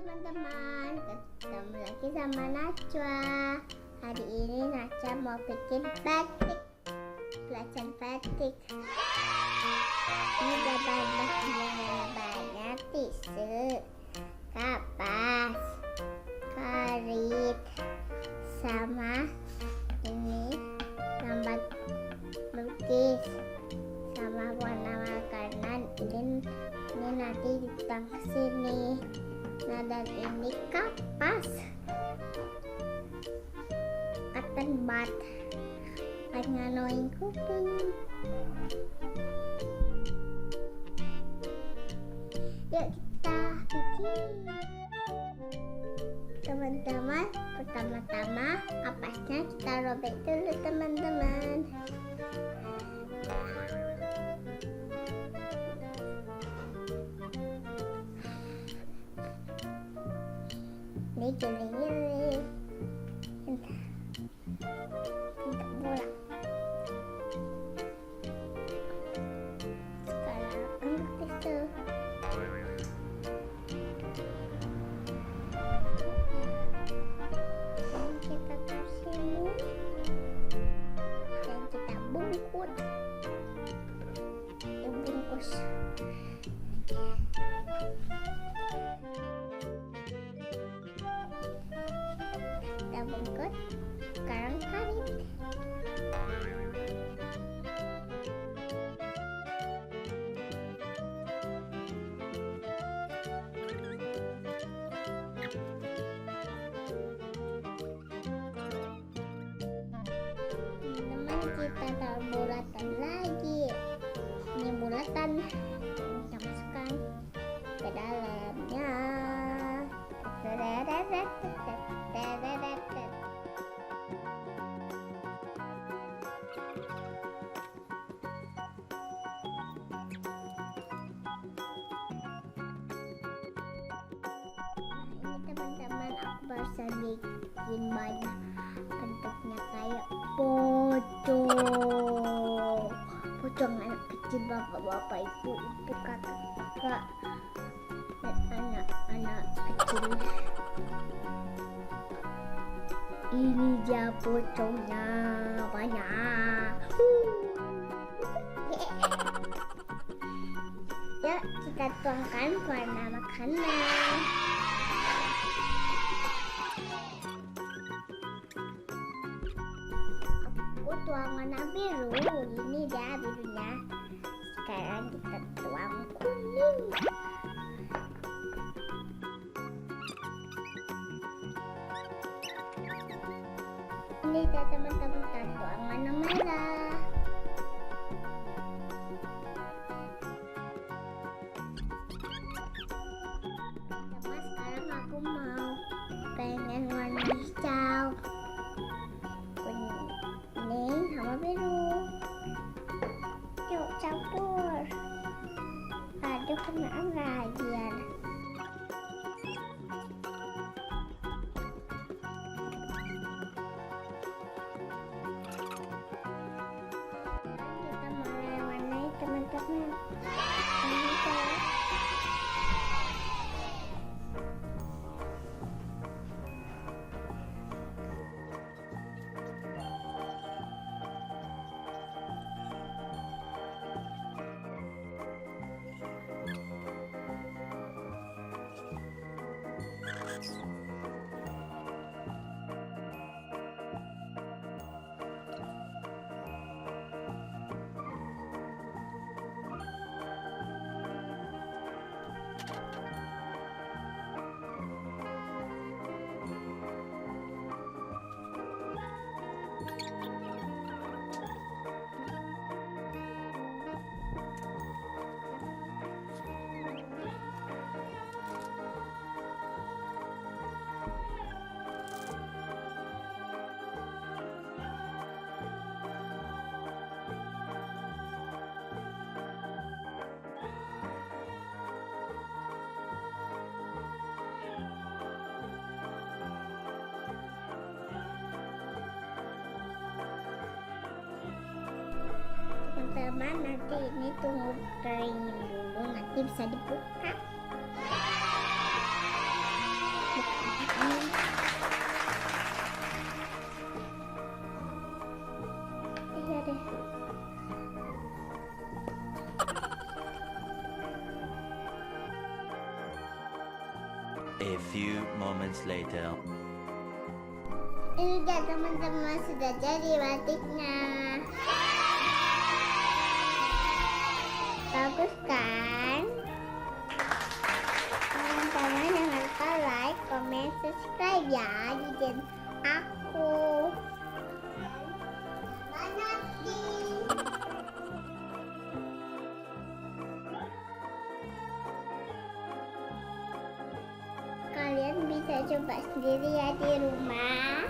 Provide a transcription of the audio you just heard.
teman-teman, ketemu lagi sama Najwa. Hari ini Najwa mau bikin batik, belajar batik. Ini bahan-bahannya banyak: tisu, kertas, kain, sama ini lambat lukis, sama warna makanan. Ini nanti ditang ke sini. Nah, dan ini kapas, cotton bud, nganoin kuping. Yuk kita bikin. Teman-teman, pertama-tama kapasnya kita robek dulu, teman-teman. Ini gini-gini. Bentuk bola. Sekarang ambil tisu. Dan kita kasih ini. Dan kita bungkus. Bungkus. Kita bungkus. Sekarang kain. Teman-teman, kita taruh bulatan lagi. Ini bulatan, kita masukkan ke dalamnya. Ini teman-teman, aku baru bikin banyak bentuknya kayak pocong anak kecil, bapak-bapak, ibu-ibu, kakak-kakak, dan anak-anak kecil. Ini dia pocongnya banyak. Ya, kita tuangkan warna makanan. Aku tuang warna biru. Ini dia birunya. Sekarang kita tuang kuning. Ini dia teman-teman, kita tuang warna merah. Sekarang aku pengen warna hijau, kuning sama biru. Yuk campur, aduk kena rajin. Kita mulai warnai, teman-teman. teman-teman, nanti ini tunggu kering dulu, nanti bisa dibuka. A few moments later. Ini dia teman-teman, sudah jadi batiknya. Bagus kan? Teman-teman jangan lupa like, comment, subscribe ya di channel aku. Kalian bisa coba sendiri ya di rumah.